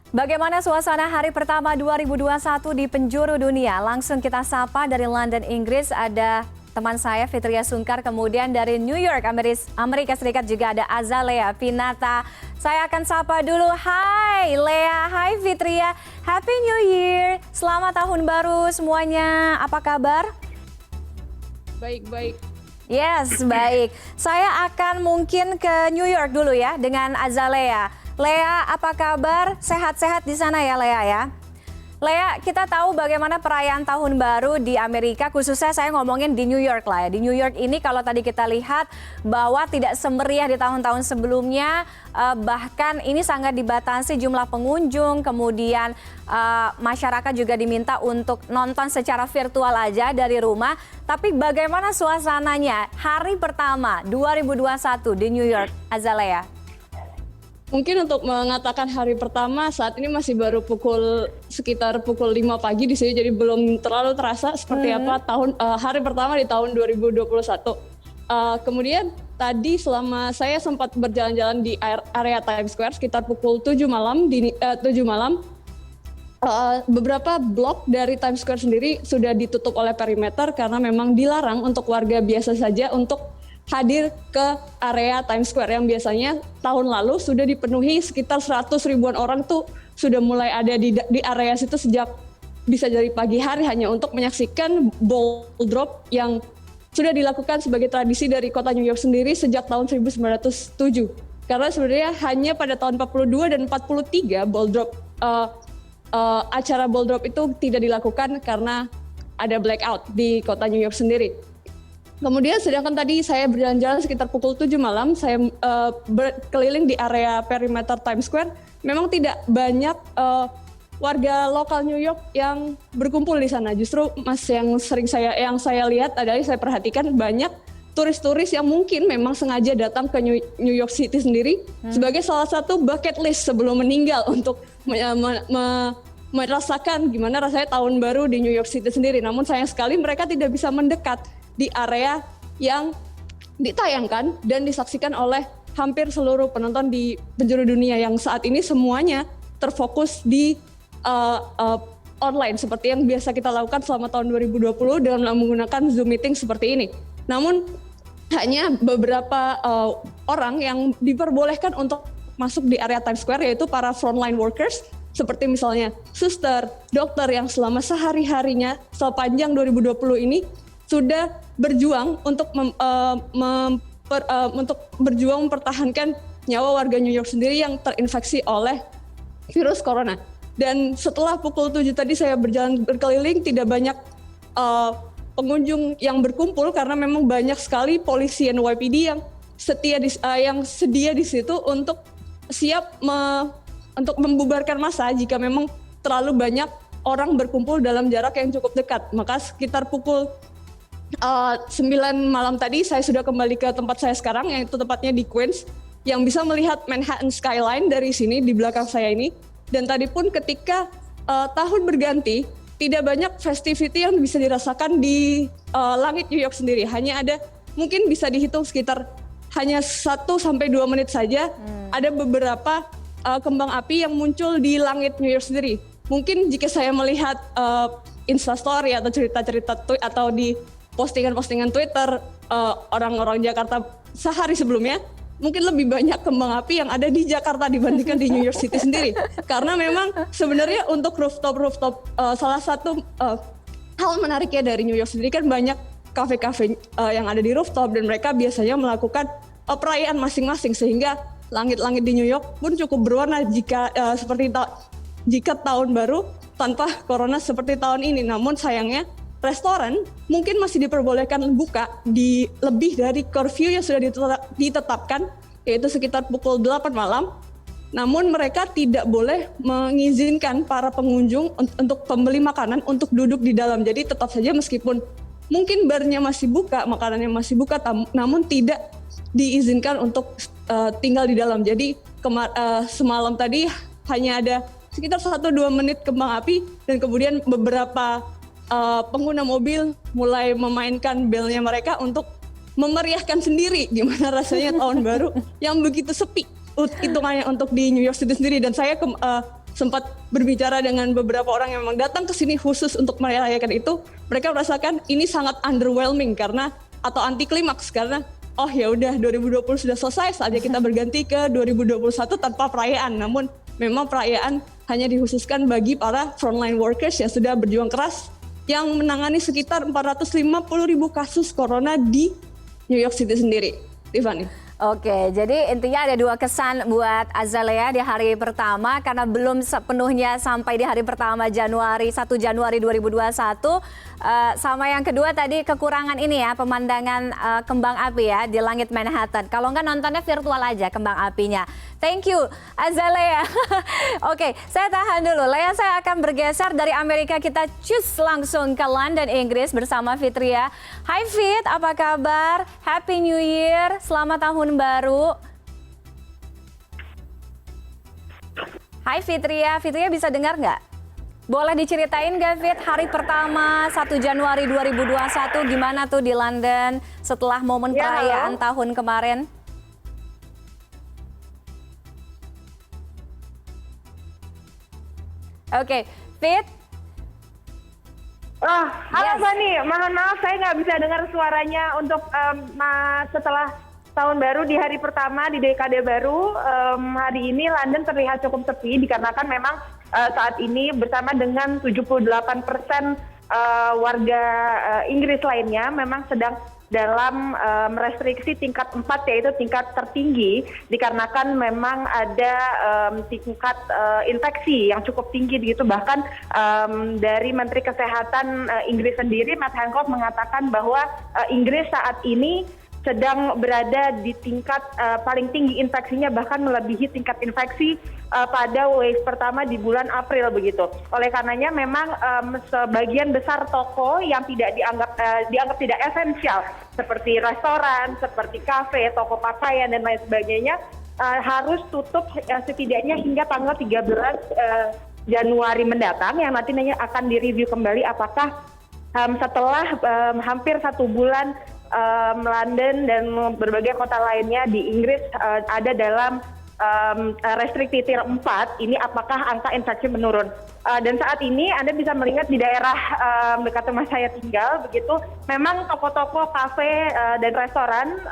Bagaimana suasana hari pertama 2021 di penjuru dunia? Langsung kita sapa dari London, Inggris, ada teman saya Fitria Sungkar, kemudian dari New York, Amerika Serikat juga ada Azalea Pinata. Saya akan sapa dulu. Hai Lea, hai Fitria, Happy New Year, selamat tahun baru semuanya, apa kabar? Baik-baik. Yes, baik. Saya akan mungkin ke New York dulu ya dengan Azalea. Lea, apa kabar? Sehat-sehat di sana ya Lea ya? Lea, kita tahu bagaimana perayaan tahun baru di Amerika, khususnya saya ngomongin di New York lah ya. Di New York ini kalau tadi kita lihat bahwa tidak semeriah di tahun-tahun sebelumnya, bahkan ini sangat dibatasi jumlah pengunjung, kemudian masyarakat juga diminta untuk nonton secara virtual aja dari rumah. Tapi bagaimana suasananya hari pertama 2021 di New York, Azalea? Mungkin untuk mengatakan hari pertama saat ini masih baru sekitar pukul 5 pagi di sini, jadi belum terlalu terasa seperti apa hari pertama di tahun 2021. Kemudian tadi selama saya sempat berjalan-jalan di area Times Square sekitar pukul 7 malam, beberapa blok dari Times Square sendiri sudah ditutup oleh perimeter karena memang dilarang untuk warga biasa saja untuk hadir ke area Times Square yang biasanya tahun lalu sudah dipenuhi sekitar 100 ribuan orang tuh sudah mulai ada di area situ sejak bisa dari pagi hari hanya untuk menyaksikan ball drop yang sudah dilakukan sebagai tradisi dari kota New York sendiri sejak tahun 1907. Karena sebenarnya hanya pada tahun 42 dan 43 acara ball drop itu tidak dilakukan karena ada blackout di kota New York sendiri. Kemudian sedangkan tadi saya berjalan-jalan sekitar pukul 7 malam, saya berkeliling di area perimeter Times Square, memang tidak banyak warga lokal New York yang berkumpul di sana. Justru yang saya lihat adalah saya perhatikan banyak turis-turis yang mungkin memang sengaja datang ke New York City sendiri sebagai salah satu bucket list sebelum meninggal untuk merasakan gimana rasanya tahun baru di New York City sendiri. Namun sayang sekali mereka tidak bisa mendekat di area yang ditayangkan dan disaksikan oleh hampir seluruh penonton di penjuru dunia yang saat ini semuanya terfokus di online seperti yang biasa kita lakukan selama tahun 2020 dengan menggunakan Zoom meeting seperti ini. Namun hanya beberapa orang yang diperbolehkan untuk masuk di area Times Square, yaitu para frontline workers seperti misalnya suster, dokter yang selama sehari-harinya sepanjang 2020 ini sudah berjuang untuk berjuang mempertahankan nyawa warga New York sendiri yang terinfeksi oleh virus corona. Dan setelah pukul 7 tadi saya berkeliling, tidak banyak pengunjung yang berkumpul karena memang banyak sekali polisi NYPD yang sedia di situ untuk siap untuk membubarkan massa jika memang terlalu banyak orang berkumpul dalam jarak yang cukup dekat. Maka sekitar pukul 9 malam tadi saya sudah kembali ke tempat saya sekarang, yaitu tepatnya di Queens, yang bisa melihat Manhattan skyline dari sini di belakang saya ini. Dan tadi pun ketika tahun berganti, tidak banyak festivity yang bisa dirasakan di langit New York sendiri. Hanya ada, mungkin bisa dihitung sekitar hanya 1-2 menit saja, ada beberapa kembang api yang muncul di langit New York sendiri. Mungkin jika saya melihat Instastory atau cerita-cerita atau di postingan-postingan Twitter orang-orang Jakarta sehari sebelumnya, mungkin lebih banyak kembang api yang ada di Jakarta dibandingkan di New York City sendiri. Karena memang sebenarnya untuk rooftop salah satu hal menariknya dari New York sendiri kan banyak kafe-kafe yang ada di rooftop dan mereka biasanya melakukan perayaan masing-masing sehingga langit-langit di New York pun cukup berwarna jika tahun baru tanpa corona seperti tahun ini. Namun sayangnya restoran mungkin masih diperbolehkan buka di lebih dari curfew yang sudah ditetapkan, yaitu sekitar pukul 8 malam. Namun mereka tidak boleh mengizinkan para pengunjung untuk pembeli makanan untuk duduk di dalam. Jadi tetap saja meskipun mungkin barnya masih buka, makanannya masih buka, namun tidak diizinkan untuk tinggal di dalam. Jadi semalam tadi hanya ada sekitar 1-2 menit kembang api dan kemudian beberapa pengguna mobil mulai memainkan belnya mereka untuk memeriahkan sendiri gimana rasanya tahun baru yang begitu sepi hitungannya untuk di New York City sendiri. Dan saya sempat berbicara dengan beberapa orang yang memang datang ke sini khusus untuk merayakan itu, mereka merasakan ini sangat underwhelming karena atau anti klimaks karena oh ya udah 2020 sudah selesai, saatnya kita berganti ke 2021 tanpa perayaan. Namun memang perayaan hanya dikhususkan bagi para frontline workers yang sudah berjuang keras yang menangani sekitar 450.000 kasus corona di New York City sendiri. Tiffany. Oke, jadi intinya ada dua kesan buat Azalea di hari pertama karena belum sepenuhnya sampai di hari pertama 1 Januari 2021. Sama yang kedua tadi kekurangan ini ya, pemandangan kembang api ya di langit Manhattan. Kalau nggak nontonnya virtual aja kembang apinya. Thank you Azalea. Oke, saya tahan dulu. Lea, saya akan bergeser dari Amerika, kita cus langsung ke London, Inggris bersama Fitria. Hai Fit, apa kabar? Happy New Year, selamat tahun baru. Hai Fitria, Fitria bisa dengar nggak? Boleh diceritain nggak Fit, hari pertama 1 Januari 2021 gimana tuh di London setelah momen perayaan tahun kemarin? Oke, Fit. Halo Fani, mohon maaf saya nggak bisa dengar suaranya untuk setelah tahun baru di hari pertama di dekade baru. Hari ini London terlihat cukup sepi dikarenakan memang saat ini bersama dengan 78% warga Inggris lainnya memang sedang dalam restriksi tingkat 4 yaitu tingkat tertinggi dikarenakan memang ada tingkat infeksi yang cukup tinggi begitu, bahkan dari Menteri Kesehatan Inggris sendiri Matt Hancock mengatakan bahwa Inggris saat ini sedang berada di tingkat paling tinggi infeksinya, bahkan melebihi tingkat infeksi pada wave pertama di bulan April begitu. Oleh karenanya memang sebagian besar toko yang tidak dianggap tidak esensial seperti restoran, seperti kafe, toko pakaian dan lain sebagainya harus tutup setidaknya hingga tanggal 13 Januari mendatang yang nantinya akan direview kembali apakah setelah hampir 1 bulan London dan berbagai kota lainnya di Inggris ada dalam restriksi tier 4, ini apakah angka infeksi menurun. Dan saat ini Anda bisa melihat di daerah dekat rumah saya tinggal, begitu memang toko-toko, kafe, dan restoran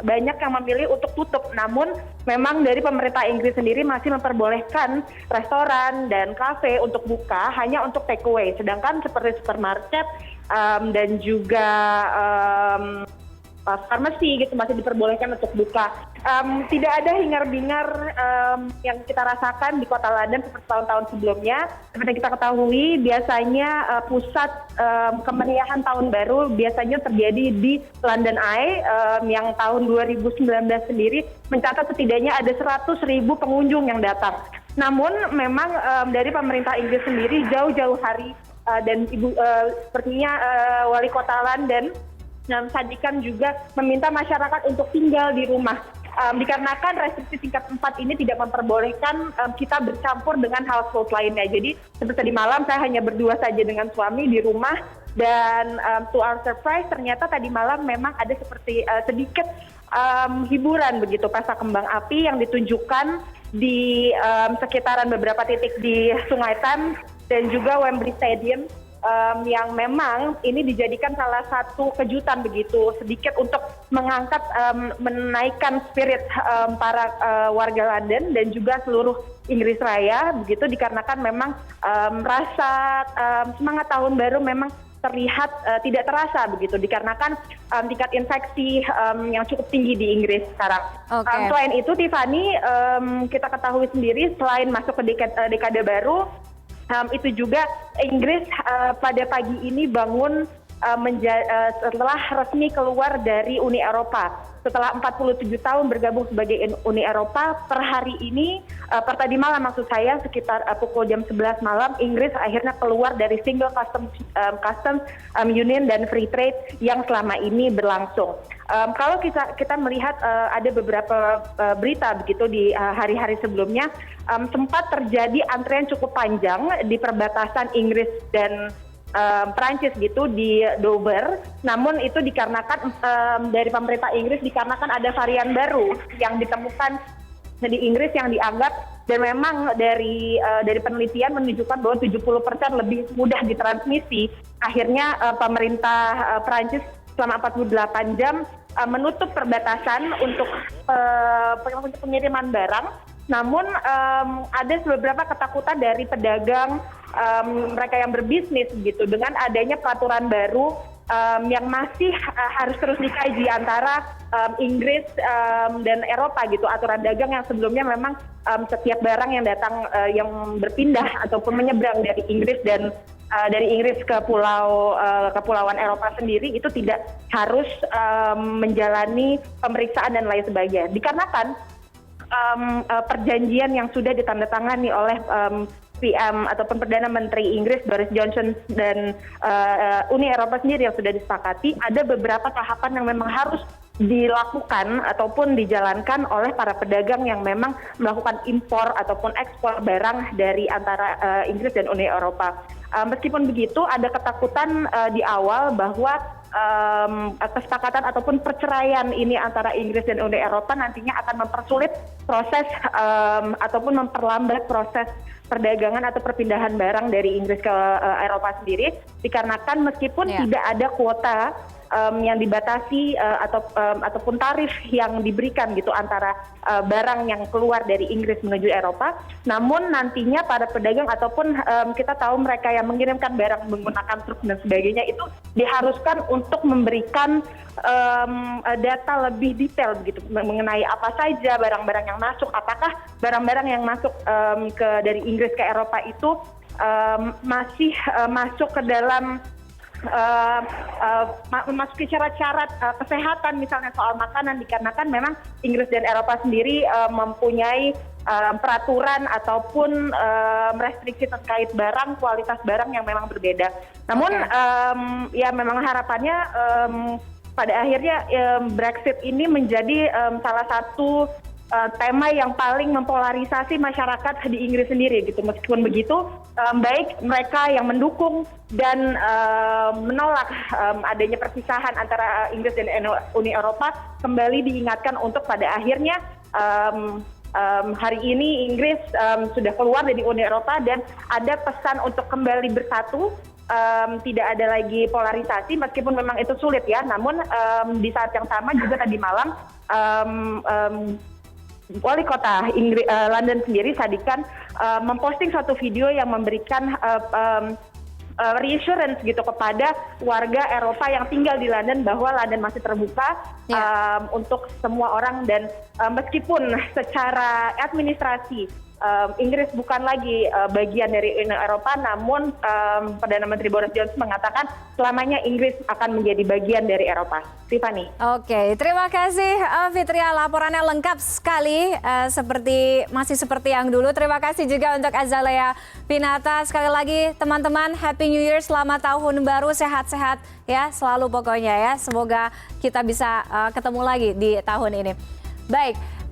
banyak yang memilih untuk tutup. Namun memang dari pemerintah Inggris sendiri masih memperbolehkan restoran dan kafe untuk buka hanya untuk take away. Sedangkan seperti supermarket dan juga farmasi gitu masih diperbolehkan untuk buka. Tidak ada hingar-bingar yang kita rasakan di kota London seperti tahun-tahun sebelumnya. Seperti kita ketahui biasanya pusat kemeriahan tahun baru biasanya terjadi di London Eye yang tahun 2019 sendiri mencatat setidaknya ada 100.000 pengunjung yang datang. Namun memang dari pemerintah Inggris sendiri jauh-jauh hari dan sepertinya wali kota London Sadikan juga meminta masyarakat untuk tinggal di rumah dikarenakan restriksi tingkat 4 ini tidak memperbolehkan kita bercampur dengan household lainnya. Jadi seperti tadi malam saya hanya berdua saja dengan suami di rumah dan to our surprise ternyata tadi malam memang ada seperti sedikit hiburan begitu, pesta kembang api yang ditunjukkan di sekitaran beberapa titik di Sungai Thames dan juga Wembley Stadium. Yang memang ini dijadikan salah satu kejutan begitu sedikit untuk mengangkat menaikkan spirit para warga London dan juga seluruh Inggris Raya begitu dikarenakan memang rasa semangat tahun baru memang terlihat tidak terasa begitu dikarenakan tingkat infeksi yang cukup tinggi di Inggris sekarang. Selain itu Tiffany, kita ketahui sendiri selain masuk ke dekade baru itu juga Inggris pada pagi ini bangun setelah resmi keluar dari Uni Eropa. Setelah 47 tahun bergabung sebagai Uni Eropa, per hari ini, per tadi malam maksud saya, sekitar pukul jam 11 malam, Inggris akhirnya keluar dari Single Customs Union dan Free Trade yang selama ini berlangsung. Kalau kita melihat ada beberapa berita begitu di hari-hari sebelumnya, sempat terjadi antrian cukup panjang di perbatasan Inggris dan Perancis gitu di Dover, namun itu dikarenakan dari pemerintah Inggris dikarenakan ada varian baru yang ditemukan di Inggris yang dianggap dan memang dari penelitian menunjukkan bahwa 70% lebih mudah ditransmisi. Akhirnya pemerintah Prancis selama 48 jam menutup perbatasan untuk pengiriman barang. Namun ada beberapa ketakutan dari pedagang, mereka yang berbisnis gitu, dengan adanya peraturan baru yang masih harus terus dikaji antara Inggris dan Eropa gitu. Aturan dagang yang sebelumnya memang setiap barang yang datang yang berpindah ataupun menyeberang dari Inggris dan dari Inggris ke kepulauan Eropa sendiri itu tidak harus menjalani pemeriksaan dan lain sebagainya. Dikarenakan perjanjian yang sudah ditandatangani oleh PM ataupun Perdana Menteri Inggris Boris Johnson dan Uni Eropa sendiri yang sudah disepakati, ada beberapa tahapan yang memang harus dilakukan ataupun dijalankan oleh para pedagang yang memang melakukan impor ataupun ekspor barang dari antara Inggris dan Uni Eropa. Meskipun begitu, ada ketakutan di awal bahwa kesepakatan ataupun perceraian ini antara Inggris dan Uni Eropa nantinya akan mempersulit proses ataupun memperlambat proses perdagangan atau perpindahan barang dari Inggris ke Eropa sendiri, dikarenakan meskipun tidak ada kuota yang dibatasi ataupun tarif yang diberikan gitu antara barang yang keluar dari Inggris menuju Eropa, namun nantinya para pedagang ataupun kita tahu mereka yang mengirimkan barang menggunakan truk dan sebagainya itu diharuskan untuk memberikan data lebih detail begitu mengenai apa saja barang-barang yang masuk, apakah barang-barang yang masuk dari Inggris ke Eropa itu masih masuk ke dalam memasuki syarat-syarat kesehatan, misalnya soal makanan, dikarenakan memang Inggris dan Eropa sendiri mempunyai peraturan ataupun restriksi terkait barang, kualitas barang yang memang berbeda. Namun ya memang harapannya pada akhirnya Brexit ini menjadi salah satu tema yang paling mempolarisasi masyarakat di Inggris sendiri gitu. Meskipun begitu, baik mereka yang mendukung dan menolak adanya perpisahan antara Inggris dan Uni Eropa kembali diingatkan untuk pada akhirnya hari ini Inggris sudah keluar dari Uni Eropa dan ada pesan untuk kembali bersatu. Tidak ada lagi polarisasi, meskipun memang itu sulit ya. Namun di saat yang sama juga tadi malam Wali Kota London sendiri Sadikan memposting satu video yang memberikan reassurance gitu kepada warga Eropa yang tinggal di London bahwa London masih terbuka untuk semua orang, dan meskipun secara administrasi Inggris bukan lagi bagian dari Uni Eropa, namun Perdana Menteri Boris Johnson mengatakan selamanya Inggris akan menjadi bagian dari Eropa. Tiffany. Oke, terima kasih Fitria, laporannya lengkap sekali, masih seperti yang dulu. Terima kasih juga untuk Azalea Pinata. Sekali lagi teman-teman, Happy New Year, selamat tahun baru, sehat-sehat ya selalu pokoknya ya. Semoga kita bisa ketemu lagi di tahun ini. Baik.